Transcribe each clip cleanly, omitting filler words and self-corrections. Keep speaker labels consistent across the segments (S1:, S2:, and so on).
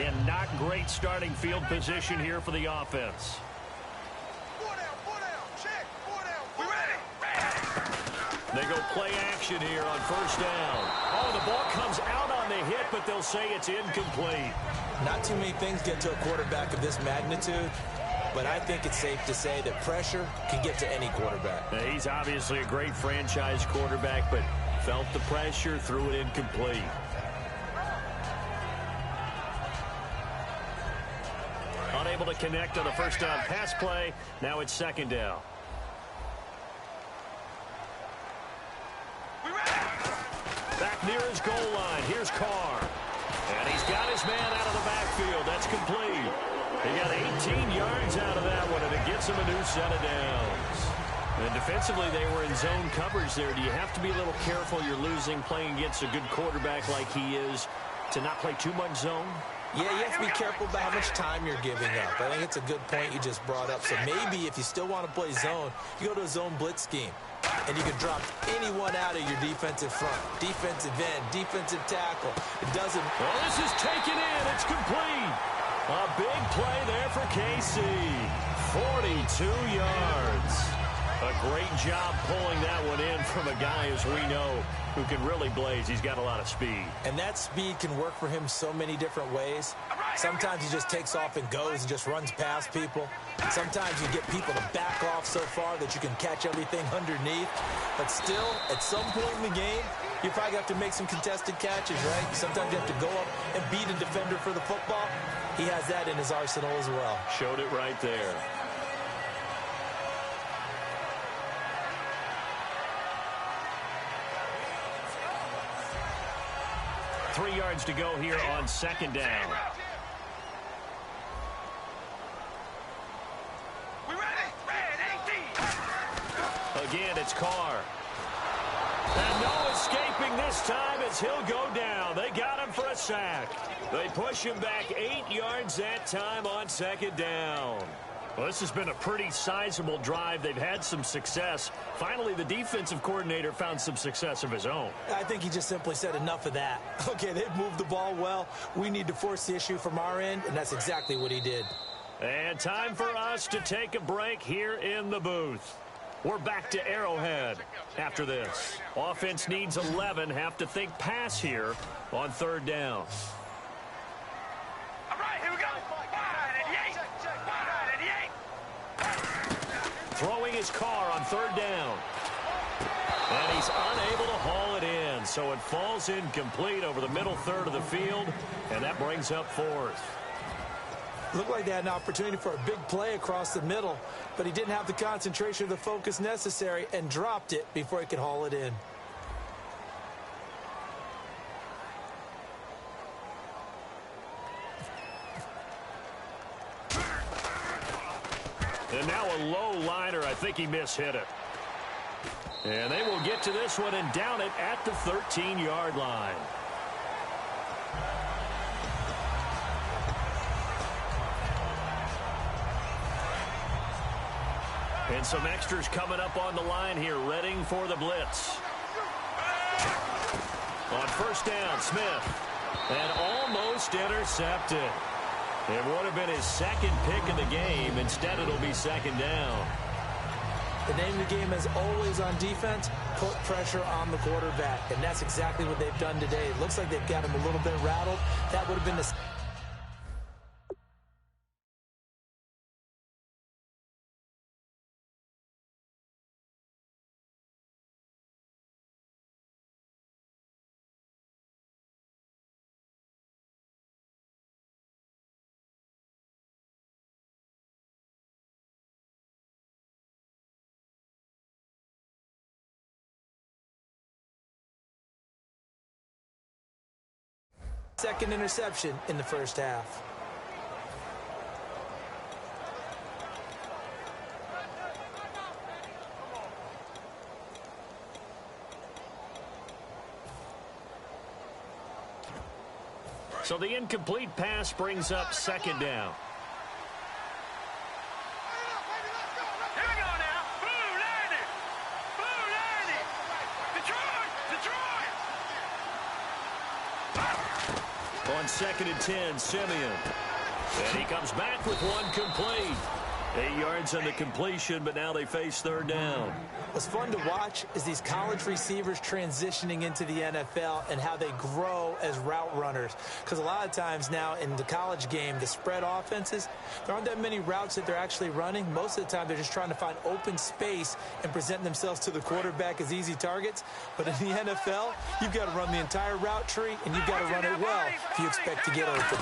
S1: And not great starting field position here for the offense. They go play action here on first down. Oh, the ball comes out on the hit, but they'll say it's incomplete.
S2: Not too many things get to a quarterback of this magnitude, but I think it's safe to say that pressure can get to any quarterback.
S1: Now, he's obviously a great franchise quarterback, but felt the pressure, threw it incomplete. Unable to connect on the first down pass play. Now it's second down. Back near his goal line. Here's Carr. And he's got his man out of the backfield. That's complete. He got 18 yards out of that one, and it gets him a new set of downs. And defensively, they were in zone coverage there. Do you have to be a little careful? You're losing, playing against a good quarterback like he is, to not play too much zone?
S2: Yeah, you have to be careful about how much time you're giving up. I think it's a good point you just brought up. So maybe if you still want to play zone, you go to a zone blitz scheme. And you can drop anyone out of your defensive front. Defensive end, defensive tackle. It doesn't...
S1: Well, this is taken in. It's complete. A big play there for KC. 42 yards. A great job pulling that one in from a guy, as we know, who can really blaze. He's got a lot of speed.
S2: And that speed can work for him so many different ways. Sometimes he just takes off and goes and just runs past people. Sometimes you get people to back off so far that you can catch everything underneath. But still, at some point in the game, you probably have to make some contested catches, right? Sometimes you have to go up and beat a defender for the football. He has that in his arsenal as well.
S1: Showed it right there. Three yards to go here on second down. Again, it's Carr. And no escaping this time as he'll go down. They got him for a sack. They push him back 8 yards that time on second down. Well, this has been a pretty sizable drive. They've had some success. Finally, the defensive coordinator found some success of his own.
S2: I think he just simply said enough of that. Okay, they've moved the ball well. We need to force the issue from our end, and that's exactly what he did.
S1: And time for us to take a break here in the booth. We're back to Arrowhead after this. Offense needs 11. Have to think pass here on third down.
S3: All right, here we go.
S1: Throwing his car on third down. And he's unable to haul it in. So it falls incomplete over the middle third of the field. And that brings up fourth.
S2: Looked like they had an opportunity for a big play across the middle, but he didn't have the concentration or the focus necessary and dropped it before he could haul it in.
S1: And now a low liner. I think he mishit it. And they will get to this one and down it at the 13-yard line. And some extras coming up on the line here, readying for the blitz. On first down, Smith. And almost intercepted. It would have been his second pick of the game. Instead, it'll be second down.
S2: The name of the game is always on defense, put pressure on the quarterback. And that's exactly what they've done today. It looks like they've got him a little bit rattled. That would have been the... second interception in the first half.
S1: So the incomplete pass brings up second down. On 2nd and 10, Simeon. And he comes back with one complete. 8 yards on the completion, but now they face 3rd down.
S2: What's fun to watch is these college receivers transitioning into the NFL and how they grow as route runners. Because a lot of times now in the college game, the spread offenses, there aren't that many routes that they're actually running. Most of the time, they're just trying to find open space and present themselves to the quarterback as easy targets. But in the NFL, you've got to run the entire route tree, and you've got to run it well if you expect to get open.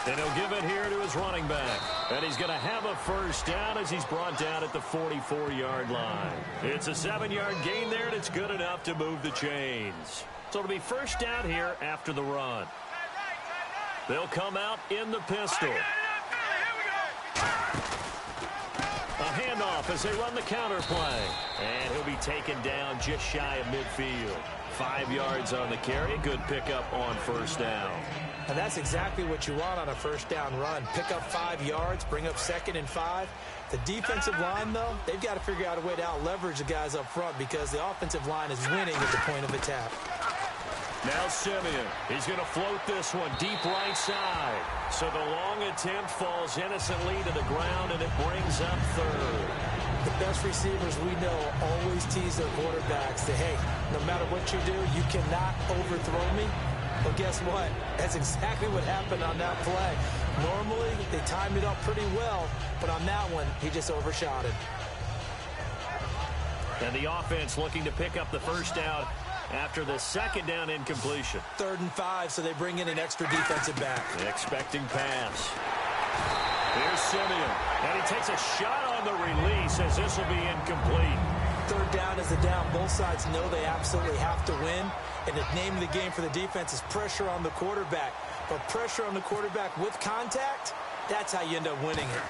S1: And he'll give it here to his running back. And he's going to have a 1st down as he's brought down at the 44-yard line. It's a 7-yard gain there, and it's good enough to move the chains. So it'll be 1st down here after the run. They'll come out in the pistol. A handoff as they run the counter play. And he'll be taken down just shy of midfield. 5 yards on the carry. Good pickup on 1st down.
S2: And that's exactly what you want on a 1st down run. Pick up 5 yards, bring up 2nd and 5. The defensive line, though, they've got to figure out a way to out-leverage the guys up front because the offensive line is winning at the point of attack.
S1: Now Simeon. He's going to float this one deep right side. So the long attempt falls innocently to the ground, and it brings up 3rd.
S2: The best receivers we know always tease their quarterbacks that, hey, no matter what you do, you cannot overthrow me. Well, guess what? That's exactly what happened on that play. Normally, they timed it up pretty well, but on that one, he just overshot it.
S1: And the offense looking to pick up the 1st down after the 2nd down incompletion.
S2: 3rd and 5, so they bring in an extra defensive back.
S1: Expecting pass. Here's Simeon. And he takes a shot on the release as this will be incomplete.
S2: 3rd down is the down. Both sides know they absolutely have to win. And the name of the game for the defense is pressure on the quarterback. But pressure on the quarterback with contact, that's how you end up winning it.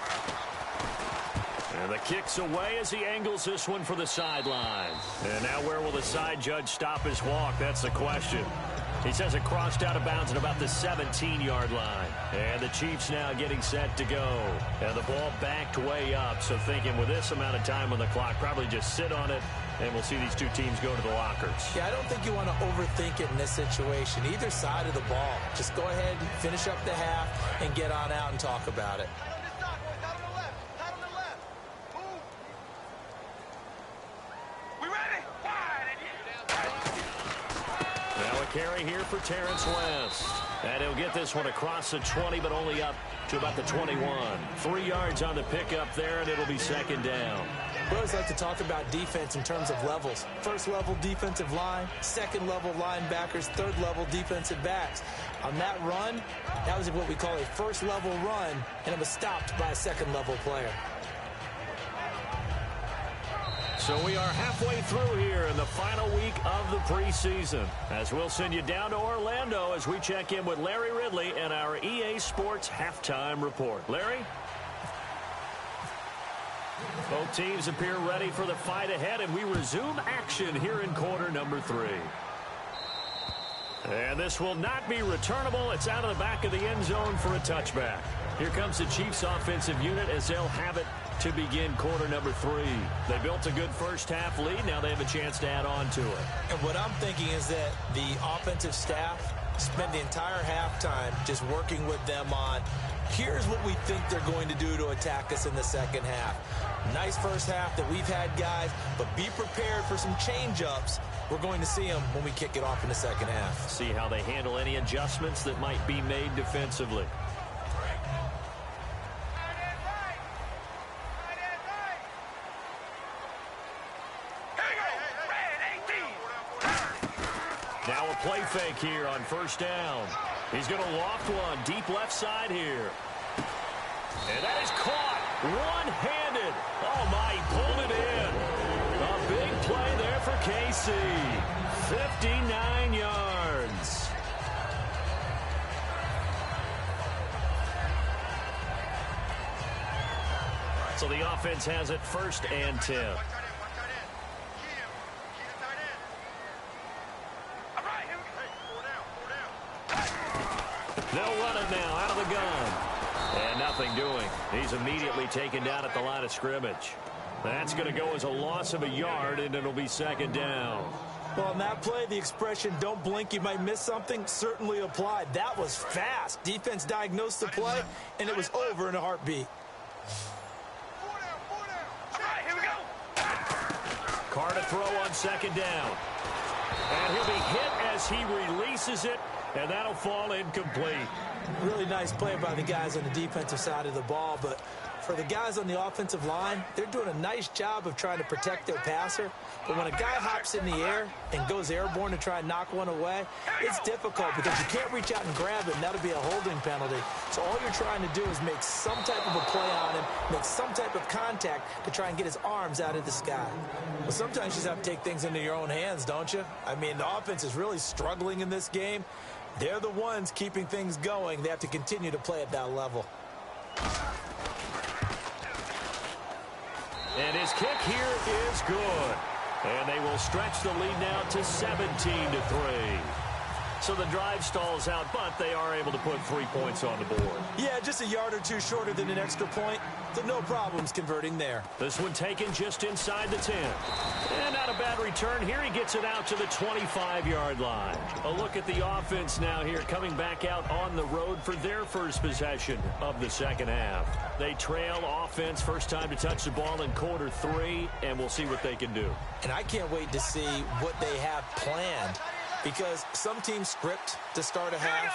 S1: And the kick's away as he angles this one for the sideline. And now where will the side judge stop his walk? That's the question. He says it crossed out of bounds at about the 17-yard line. And the Chiefs now getting set to go. And the ball backed way up. So thinking with this amount of time on the clock, probably just sit on it. And we'll see these two teams go to the lockers.
S2: Yeah, I don't think you want to overthink it in this situation. Either side of the ball. Just go ahead and finish up the half and get on out and talk about it.
S1: Carry here for Terrence West. And he'll get this one across the 20, but only up to about the 21. 3 yards on the pickup there, and it'll be 2nd down.
S2: We always like to talk about defense in terms of levels. 1st level defensive line, 2nd level linebackers, 3rd level defensive backs. On that run, that was what we call a 1st level run, and it was stopped by a 2nd level player.
S1: So we are halfway through here in the final week of the preseason, as we'll send you down to Orlando as we check in with Larry Ridley and our EA Sports Halftime Report. Larry? Both teams appear ready for the fight ahead, and we resume action here in quarter number 3. And this will not be returnable. It's out of the back of the end zone for a touchback. Here comes the Chiefs offensive unit as they'll have it to begin quarter number 3. They built a good 1st half lead. Now they have a chance to add on to it.
S2: And what I'm thinking is that the offensive staff spent the entire halftime just working with them on, here's what we think they're going to do to attack us in the 2nd half. Nice 1st half that we've had, guys, but be prepared for some change-ups. We're going to see them when we kick it off in the 2nd half.
S1: See how they handle any adjustments that might be made defensively. Now a play fake here on 1st down. He's going to loft one deep left side here. And that is caught one-handed. Oh, my, he pulled it in. A big play there for KC. 59 yards. So the offense has it 1st and 10. They'll run it now out of the gun. And nothing doing. He's immediately taken down at the line of scrimmage. That's going to go as a loss of a yard, and it'll be 2nd down.
S2: Well, on that play, the expression, don't blink, you might miss something, certainly applied. That was fast. Defense diagnosed the play, and it was over in a heartbeat.
S1: Here we go. Carr to throw on second down. And he'll be hit as he releases it, and that'll fall incomplete.
S2: Really nice play by the guys on the defensive side of the ball, but for the guys on the offensive line, they're doing a nice job of trying to protect their passer. But when a guy hops in the air and goes airborne to try and knock one away, it's difficult because you can't reach out and grab it, and that'll be a holding penalty. So all you're trying to do is make some type of a play on him, make some type of contact to try and get his arms out of the sky. Well, sometimes you just have to take things into your own hands, don't you? I mean, the offense is really struggling in this game. They're the ones keeping things going. They have to continue to play at that level.
S1: And his kick here is good. And they will stretch the lead now to 17-3. So the drive stalls out, but they are able to put 3 points on the board.
S2: Yeah, just a yard or two shorter than an extra point. So no problems converting there.
S1: This one taken just inside the 10. And not a bad return here. He gets it out to the 25-yard line. A look at the offense now here, coming back out on the road for their first possession of the second half. They trail offense, first time to touch the ball in quarter 3, and we'll see what they can do.
S2: And I can't wait to see what they have planned. Because some teams script to start a half.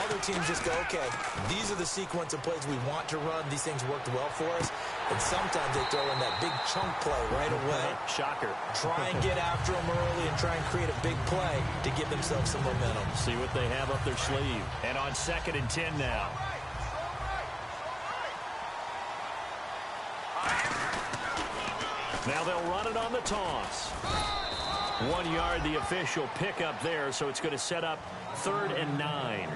S2: Other teams just go, okay, these are the sequence of plays we want to run. These things worked well for us. And sometimes they throw in that big chunk play right away.
S1: Shocker.
S2: Try and get after them early and try and create a big play to give themselves some momentum.
S1: See what they have up their sleeve. And on 2nd and 10 now. Now they'll run it on the toss. 1 yard, the official pickup there, so it's going to set up 3rd and 9.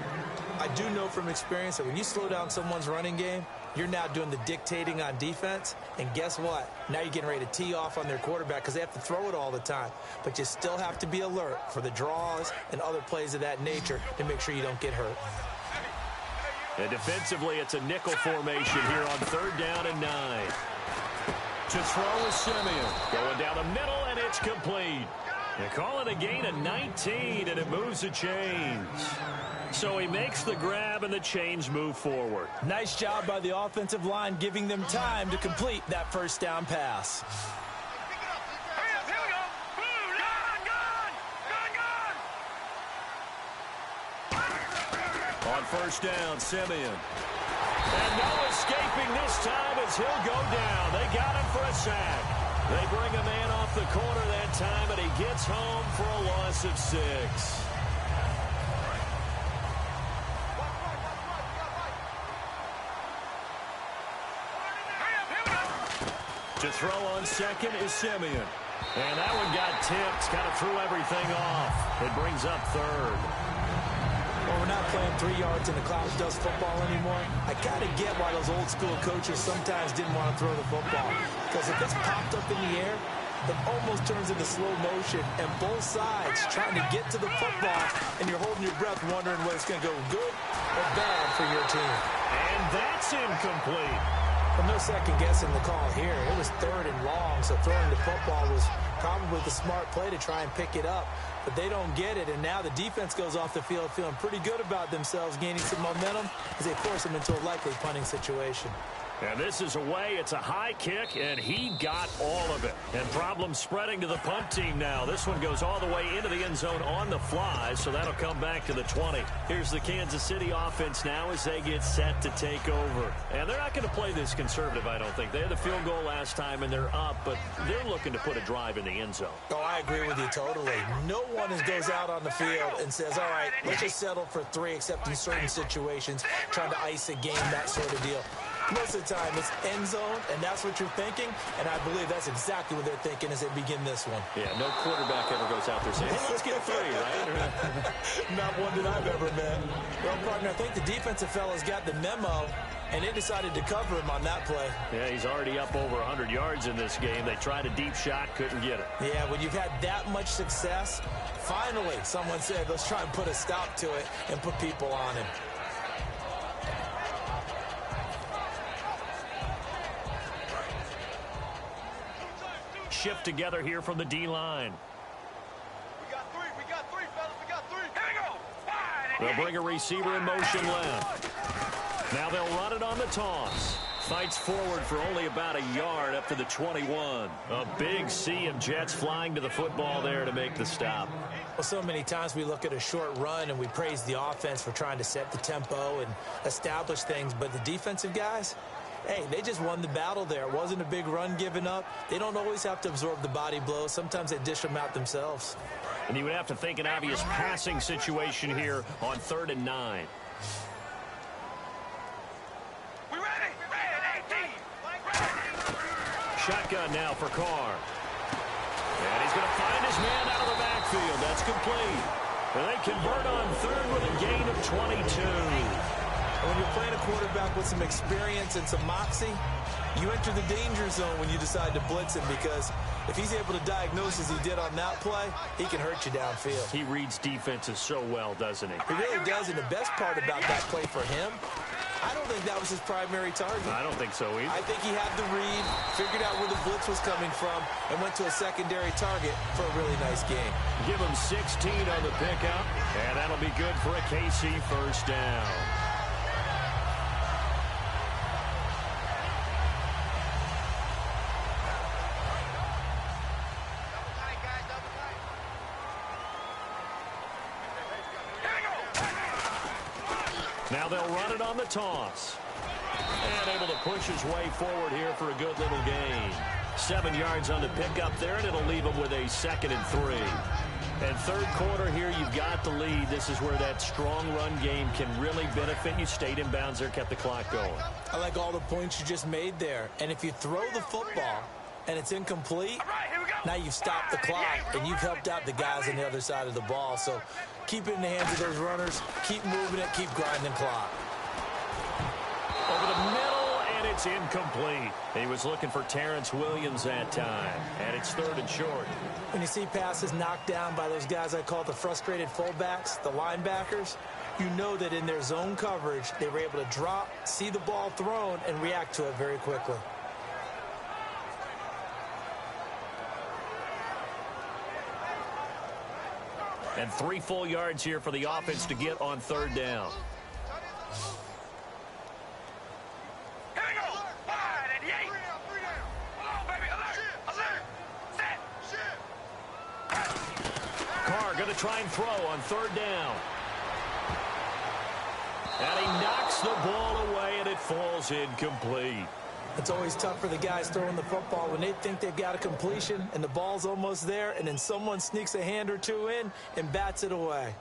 S2: I do know from experience that when you slow down someone's running game, you're now doing the dictating on defense. And guess what? Now you're getting ready to tee off on their quarterback because they have to throw it all the time. But you still have to be alert for the draws and other plays of that nature to make sure you don't get hurt.
S1: And defensively, it's a nickel formation here on 3rd down and 9. To throw is Simeon. Going down the middle, and it's complete. They call it a gain of 19, and it moves the chains. So he makes the grab, and the chains move forward.
S2: Nice job by the offensive line, giving them time to complete that first down pass.
S1: On 1st down, Simeon. And no escaping this time as he'll go down. They got him for a sack. They bring a man off the corner that time, and he gets home for a loss of 6. To throw on 2nd is Simeon. And that one got tipped, kind of threw everything off. It brings up 3rd.
S2: Well, we're not playing 3 yards in the clouds dust football anymore. I kind of get why those old school coaches sometimes didn't want to throw the football. Because if it's popped up in the air, it almost turns into slow motion. And both sides trying to get to the football, and you're holding your breath wondering whether it's going to go good or bad for your team.
S1: And that's incomplete.
S2: Well, no second guessing the call here. It was 3rd and long, so throwing the football was probably the smart play to try and pick it up. But they don't get it, and now the defense goes off the field feeling pretty good about themselves, gaining some momentum as they force them into a likely punting situation.
S1: And this is away. It's a high kick, and he got all of it. And problems spreading to the punt team now. This one goes all the way into the end zone on the fly, so that'll come back to the 20. Here's the Kansas City offense now as they get set to take over. And they're not going to play this conservative, I don't think. They had the field goal last time, and they're up, but they're looking to put a drive in the end zone.
S2: Oh, I agree with you totally. No one goes out on the field and says, all right, let's just settle for 3, except in certain situations, trying to ice a game, that sort of deal. Most of the time, it's end zone, and that's what you're thinking, and I believe that's exactly what they're thinking as they begin this one.
S1: Yeah, no quarterback ever goes out there saying, hey, let's get 3, right?
S2: Not one that I've ever met. Well, partner, I think the defensive fellas got the memo, and they decided to cover him on that play.
S1: Yeah, he's already up over 100 yards in this game. They tried a deep shot, couldn't get it.
S2: Yeah, when you've had that much success, finally someone said, let's try and put a stop to it and put people on him.
S1: Shift together here from the D-line. They'll bring a receiver in motion left. Now they'll run it on the toss. Fights forward for only about a yard up to the 21. A big sea of Jets flying to the football there to make the stop.
S2: Well, so many times we look at a short run and we praise the offense for trying to set the tempo and establish things. But the defensive guys, hey, they just won the battle there. It wasn't a big run given up. They don't always have to absorb the body blows. Sometimes they dish them out themselves.
S1: And you would have to think an obvious passing situation here on 3rd and 9. Shotgun now for Carr. And he's going to find his man out of the backfield. That's complete. And they convert on 3rd with a gain of 22.
S2: When you're playing a quarterback with some experience and some moxie, you enter the danger zone when you decide to blitz him, because if he's able to diagnose as he did on that play, he can hurt you downfield.
S1: He reads defenses so well, doesn't he?
S2: He really does, and the best part about that play for him, I don't think that was his primary target.
S1: I don't think so either.
S2: I think he had the read, figured out where the blitz was coming from, and went to a secondary target for a really nice game.
S1: Give him 16 on the pickup, and that'll be good for a KC first down. Now they'll run it on the toss. And able to push his way forward here for a good little gain. 7 yards on the pickup there, and it'll leave him with a 2nd and 3. And 3rd quarter here, you've got the lead. This is where that strong run game can really benefit you. Stayed in bounds there, kept the clock going.
S2: I like all the points you just made there. And if you throw the football and it's incomplete, now you've stopped the clock and you've helped out the guys on the other side of the ball. So keep it in the hands of those runners. Keep moving it. Keep grinding clock.
S1: Over the middle, and it's incomplete. He was looking for Terrence Williams that time, and it's 3rd and short.
S2: When you see passes knocked down by those guys I call the frustrated fullbacks, the linebackers, you know that in their zone coverage, they were able to drop, see the ball thrown, and react to it very quickly.
S1: And 3 full yards here for the offense to get on 3rd down. Carr going to try and throw on 3rd down. And he knocks the ball away, and it falls incomplete.
S2: It's always tough for the guys throwing the football when they think they've got a completion and the ball's almost there, and then someone sneaks a hand or two in and bats it away.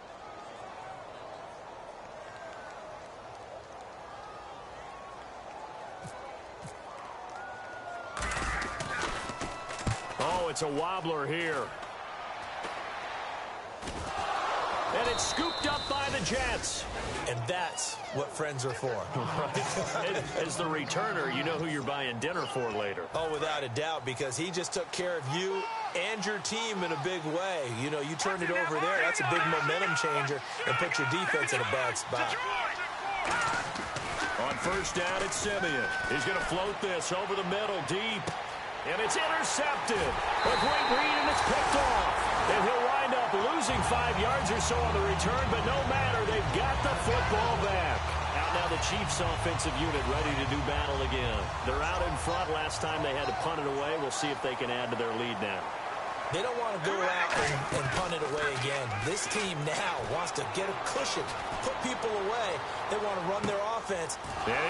S1: Oh, it's a wobbler here. And it's scooped up by the Jets.
S2: And that's what friends are for.
S1: Right. As the returner, you know who you're buying dinner for later.
S2: Oh, without a doubt, because he just took care of you and your team in a big way. You know, you turned it over there. That's a big momentum changer and put your defense in a bad spot.
S1: On 1st down, it's Simeon. He's going to float this over the middle, deep. And it's intercepted. A great read, and it's picked off. And he'll wind up losing 5 yards or so on the return, but no matter, they've got the football back. Out now the Chiefs offensive unit ready to do battle again. They're out in front. Last time they had to punt it away. We'll see if they can add to their lead now.
S2: They don't want to go out and punt it away again. This team now wants to get a cushion, put people away. They want to run their offense.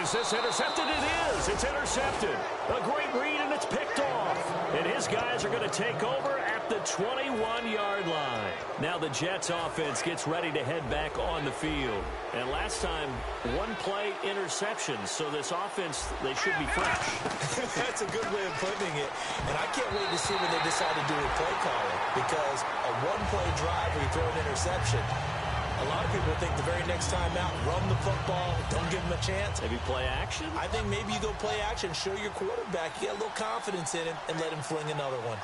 S1: Is this intercepted? It is. It's intercepted. A great read, and it's picked off. And his guys are going to take over at the 21-yard line. Now the Jets offense gets ready to head back on the field. And last time, 1-play interception. So this offense, they should be fresh.
S2: That's a good way of putting it. And I can't wait to see when they decide to do a play calling, because a 1-play drive where you throw an interception, a lot of people think the very next time out, run the football, don't give them a chance.
S1: Maybe play action?
S2: I think maybe you go play action, show your quarterback, you get a little confidence in him, and let him fling another one.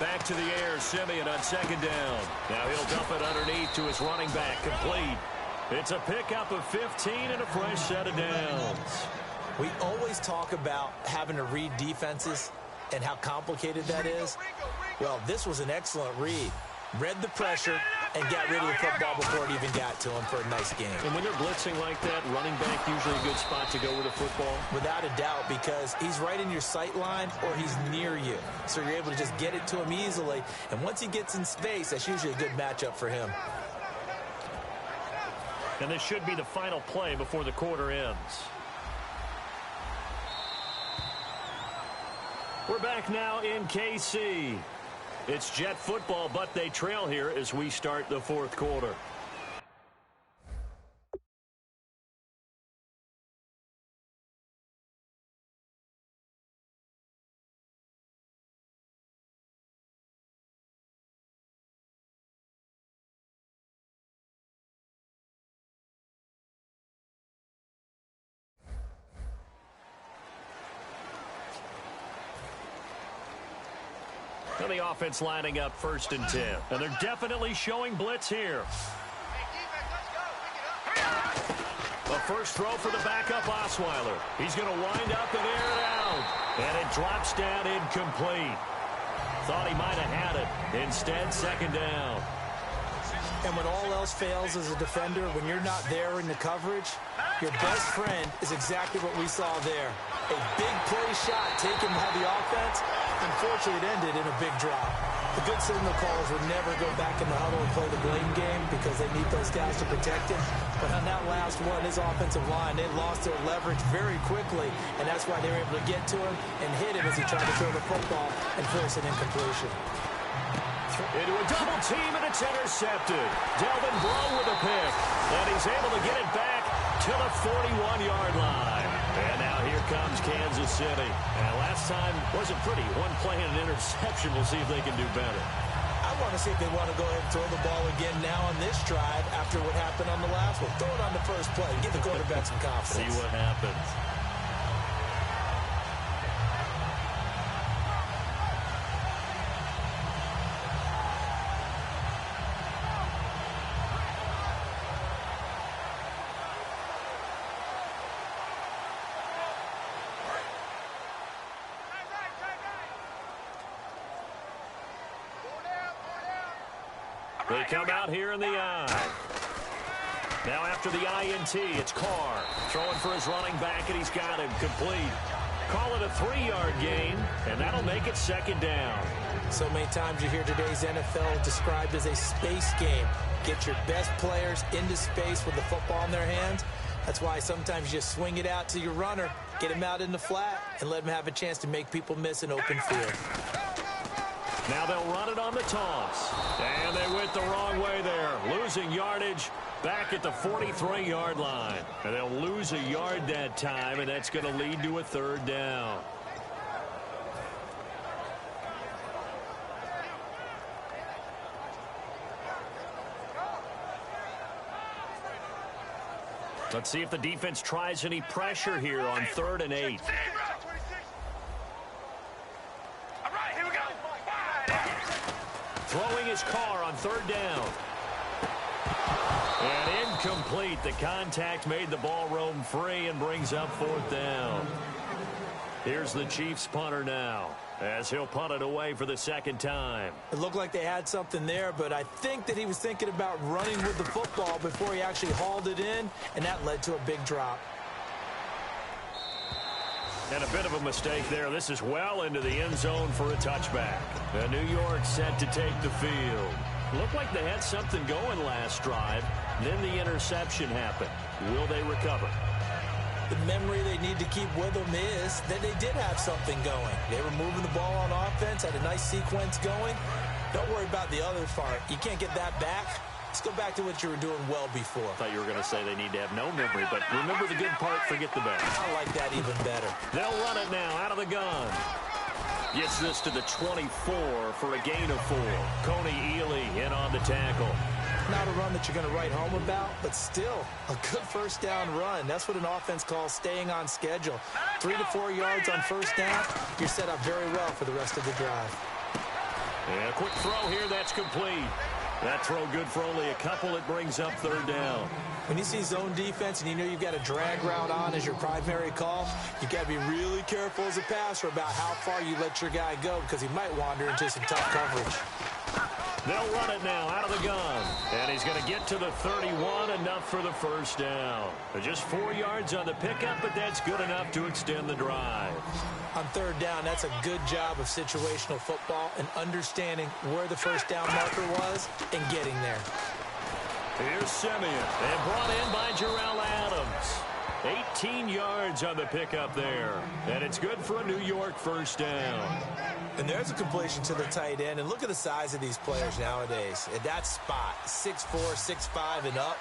S1: Back to the air, Simeon on 2nd down. Now he'll dump it underneath to his running back, complete. It's a pickup of 15 and a fresh set of downs.
S2: We always talk about having to read defenses and how complicated that is. Well, this was an excellent read. read the pressure, and got rid of the football before it even got to him for a nice game.
S1: And when they're blitzing like that, running back usually a good spot to go with a football?
S2: Without a doubt, because he's right in your sight line or he's near you. So you're able to just get it to him easily. And once he gets in space, that's usually a good matchup for him.
S1: And this should be the final play before the quarter ends. We're back now in KC. It's Jet football, but they trail here as we start the fourth quarter. And the offense lining up 1st and 10. And they're definitely showing blitz here. A first throw for the backup Osweiler. He's going to wind up and air it out. And it drops down incomplete. Thought he might have had it. Instead, 2nd down.
S2: And when all else fails as a defender, when you're not there in the coverage, your best friend is exactly what we saw there. A big play shot taken by the offense. Unfortunately, it ended in a big drop. The good signal callers would never go back in the huddle and play the blame game because they need those guys to protect him. But on that last one, his offensive line, they lost their leverage very quickly, and that's why they were able to get to him and hit him as he tried to throw the football and force an incompletion.
S1: Into a double team, and it's intercepted. Delvin Breaux with a pick, and he's able to get it back to the 41-yard line. And now here comes Kansas City. And last time wasn't pretty. One play and an interception. We'll see if they can do better.
S2: I want to see if they want to go ahead and throw the ball again now on this drive after what happened on the last one. Throw it on the first play. Give the quarterback some confidence.
S1: See what happens. They come out here in the I. Now after the INT, it's Carr throwing for his running back, and he's got him complete. Call it a 3-yard gain, and that'll make it 2nd down.
S2: So many times you hear today's NFL described as a space game. Get your best players into space with the football in their hands. That's why sometimes you just swing it out to your runner, get him out in the flat, and let him have a chance to make people miss an open field.
S1: Now they'll run it on the toss. And they went the wrong way there. Losing yardage back at the 43-yard line. And they'll lose a yard that time, and that's going to lead to a 3rd down. Let's see if the defense tries any pressure here on 3rd and 8. Throwing his Carr on 3rd down. And incomplete. The contact made the ball roam free and brings up 4th down. Here's the Chiefs punter now as he'll punt it away for the 2nd time.
S2: It looked like they had something there, but I think that he was thinking about running with the football before he actually hauled it in, and that led to a big drop.
S1: And a bit of a mistake there. This is well into the end zone for a touchback. And New York set to take the field. Looked like they had something going last drive. Then the interception happened. Will they recover?
S2: The memory they need to keep with them is that they did have something going. They were moving the ball on offense, had a nice sequence going. Don't worry about the other part. You can't get that back. Let's go back to what you were doing well before.
S1: I thought you were going to say they need to have no memory, but remember the good part, forget the bad.
S2: I like that even better.
S1: They'll run it now out of the gun. Gets this to the 24 for a gain of 4. Coney Ely in on the tackle.
S2: Not a run that you're going to write home about, but still a good 1st down run. That's what an offense calls staying on schedule. 3 to 4 yards on 1st down, you're set up very well for the rest of the drive.
S1: And a quick throw here, that's complete. That throw good for only a couple. It brings up 3rd down.
S2: When you see zone defense and you know you've got a drag route on as your primary call, you've got to be really careful as a passer about how far you let your guy go because he might wander into some tough coverage.
S1: They'll run it now out of the gun. And he's going to get to the 31, enough for the first down. Just 4 yards on the pickup, but that's good enough to extend the drive.
S2: On third down, that's a good job of situational football and understanding where the first down marker was and getting there.
S1: Here's Simeon, and brought in by Jarrell Adams. 18 yards on the pickup there. And it's good for a New York first down.
S2: And there's a completion to the tight end. And look at the size of these players nowadays. At that spot, 6'4", 6'5", and up.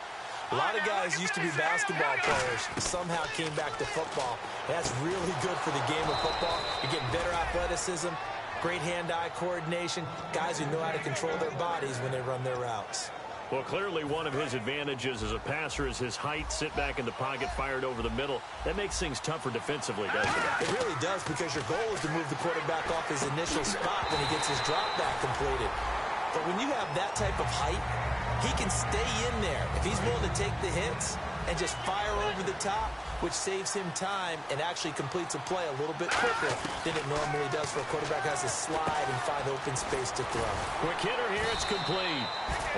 S2: A lot of guys used to be basketball players, somehow came back to football. That's really good for the game of football. You're getting better athleticism, great hand-eye coordination, guys who know how to control their bodies when they run their routes.
S1: Well, clearly one of his advantages as a passer is his height, sit back in the pocket, fired over the middle. That makes things tougher defensively, doesn't it?
S2: It really does, because your goal is to move the quarterback off his initial spot when he gets his drop back completed. But when you have that type of height, he can stay in there if he's willing to take the hits and just fire over the top, which saves him time and actually completes a play a little bit quicker than it normally does for a quarterback who has to slide and find open space to throw.
S1: Quick hitter here, it's complete.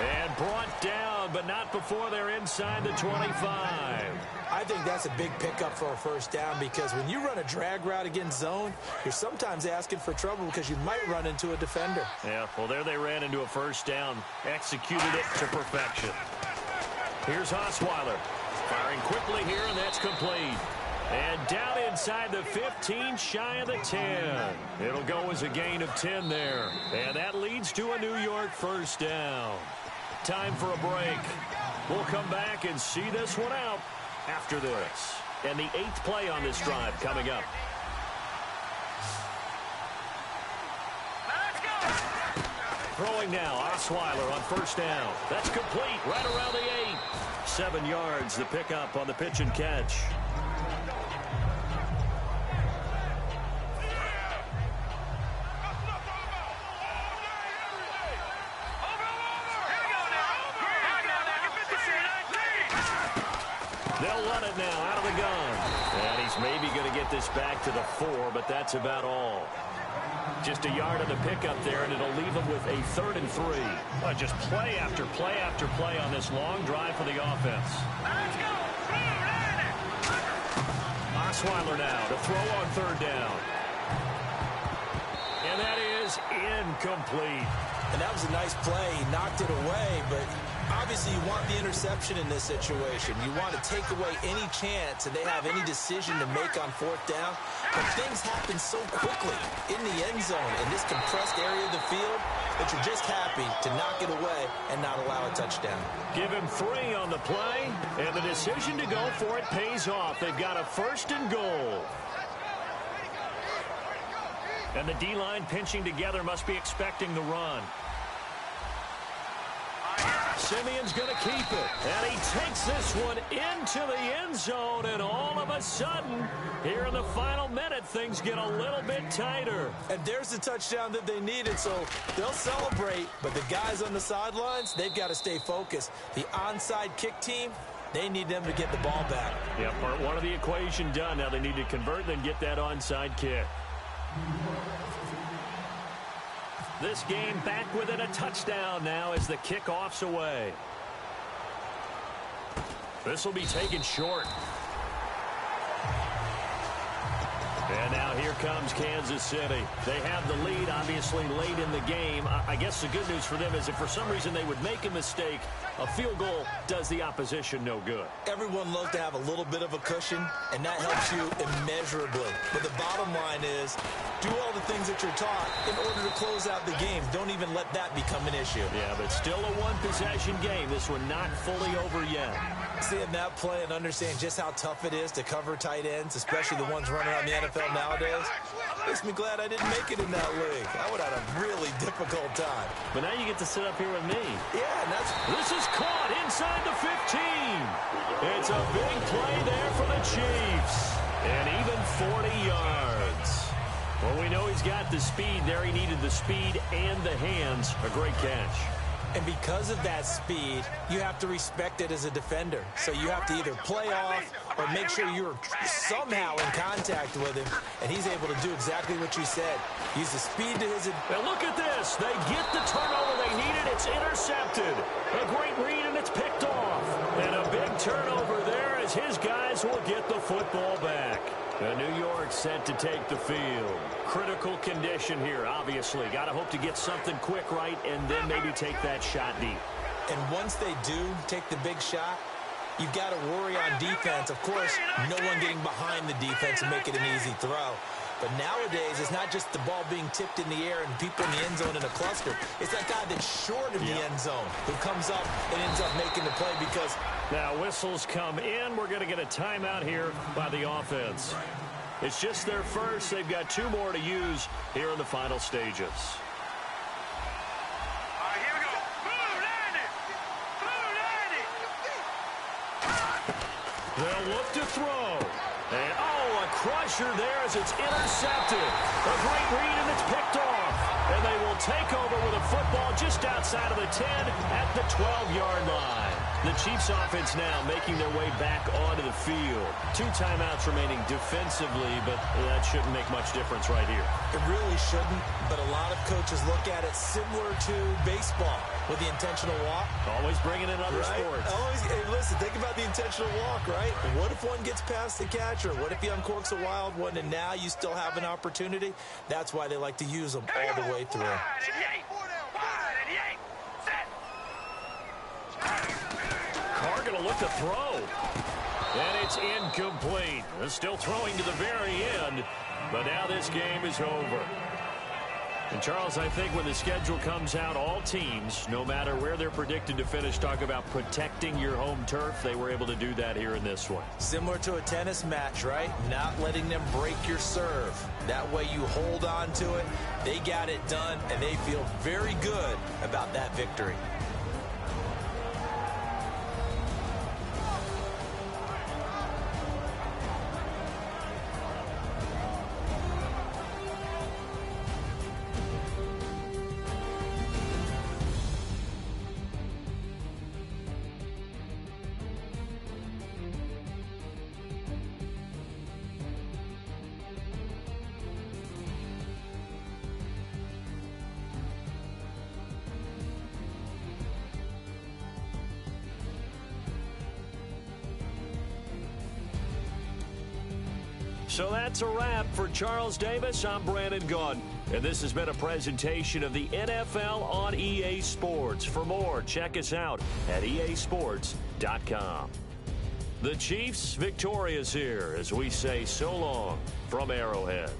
S1: And brought down, but not before they're inside the 25.
S2: I think that's a big pickup for a first down, because when you run a drag route against zone, you're sometimes asking for trouble because you might run into a defender.
S1: Yeah, well, there they ran into a first down, executed it to perfection. Here's Osweiler. Firing quickly here, and that's complete. And down inside the 15, shy of the 10. It'll go as a gain of 10 there. And that leads to a New York first down. Time for a break. We'll come back and see this one out after this. And the 8th play on this drive coming up. Throwing now, Osweiler on first down. That's complete, right around the 8. 7 yards, the pickup on the pitch and catch. They'll run it now out of the gun. And he's maybe going to get this back to the 4, but that's about all. Just a yard on the pickup there, and it'll leave him with a 3rd and 3. Just play after play after play on this long drive for the offense. Let's go. Osweiler now to throw on 3rd down. And that is incomplete.
S2: And that was a nice play. He knocked it away, but obviously you want the interception in this situation. You want to take away any chance that they have any decision to make on 4th down. But things happen so quickly in the end zone in this compressed area of the field that you're just happy to knock it away and not allow a touchdown.
S1: Give him 3 on the play, and the decision to go for it pays off. They've got a 1st and goal. And the D-line pinching together, must be expecting the run. Simeon's going to keep it. And he takes this one into the end zone. And all of a sudden, here in the final minute, things get a little bit tighter.
S2: And there's the touchdown that they needed, so they'll celebrate. But the guys on the sidelines, they've got to stay focused. The onside kick team, they need them to get the ball back.
S1: Yeah, part 1 of the equation done. Now they need to convert and get that onside kick. This game back within a touchdown now as the kickoff's away. This will be taken short. And now here comes Kansas City. They have the lead, obviously, late in the game. I guess the good news for them is if for some reason they would make a mistake, a field goal does the opposition no good.
S2: Everyone loves to have a little bit of a cushion, and that helps you immeasurably. But the bottom line is, do all the things that you're taught in order to close out the game. Don't even let that become an issue.
S1: Yeah, but still a one-possession game. This one not fully over yet.
S2: Seeing that play and understanding just how tough it is to cover tight ends, especially the ones running around the NFL nowadays, makes me glad I didn't make it in that league. I would have had a really difficult time.
S1: But now you get to sit up here with me.
S2: Yeah, and
S1: this is caught inside the 15. It's a big play there for the Chiefs. And even 40 yards. Well, we know he's got the speed there. He needed the speed and the hands. A great catch.
S2: And because of that speed, you have to respect it as a defender. So you have to either play off or make sure you're somehow in contact with him. And he's able to do exactly what you said. Use the speed to his...
S1: And look at this. They get the turnover they needed. It's intercepted. A great read, and it's picked off. And a big turnover there as his guys will get the football back. And New York set to take the field. Critical condition here, obviously. Got to hope to get something quick right and then maybe take that shot deep.
S2: And once they do take the big shot, you've got to worry on defense. Of course, no one getting behind the defense and make it an easy throw. But nowadays, it's not just the ball being tipped in the air and people in the end zone in a cluster. It's that guy that's short of the end zone who comes up and ends up making the play because...
S1: Now, whistles come in. We're going to get a timeout here by the offense. It's just their first. They've got 2 more to use here in the final stages. They'll look to throw. And, a crusher there as it's intercepted. A great read, and it's picked off. And they will take over with a football just outside of the 10 at the 12-yard line. The Chiefs offense now making their way back onto the field. 2 timeouts remaining defensively, but that shouldn't make much difference right here.
S2: It really shouldn't, but a lot of coaches look at it similar to baseball with the intentional walk.
S1: Always bringing in other sports.
S2: Hey, listen, think about the intentional walk, right? What if one gets past the catcher? What if he uncorks a wild one and now you still have an opportunity? That's why they like to use them all the way through.
S1: Carr going to look to throw. And it's incomplete. They're still throwing to the very end. But now this game is over. And, Charles, I think when the schedule comes out, all teams, no matter where they're predicted to finish, talk about protecting your home turf. They were able to do that here in this one.
S2: Similar to a tennis match, right? Not letting them break your serve. That way you hold on to it. They got it done, and they feel very good about that victory.
S1: So that's a wrap for Charles Davis. I'm Brandon Gaudin, and this has been a presentation of the NFL on EA Sports. For more, check us out at easports.com. The Chiefs victorious here as we say so long from Arrowhead.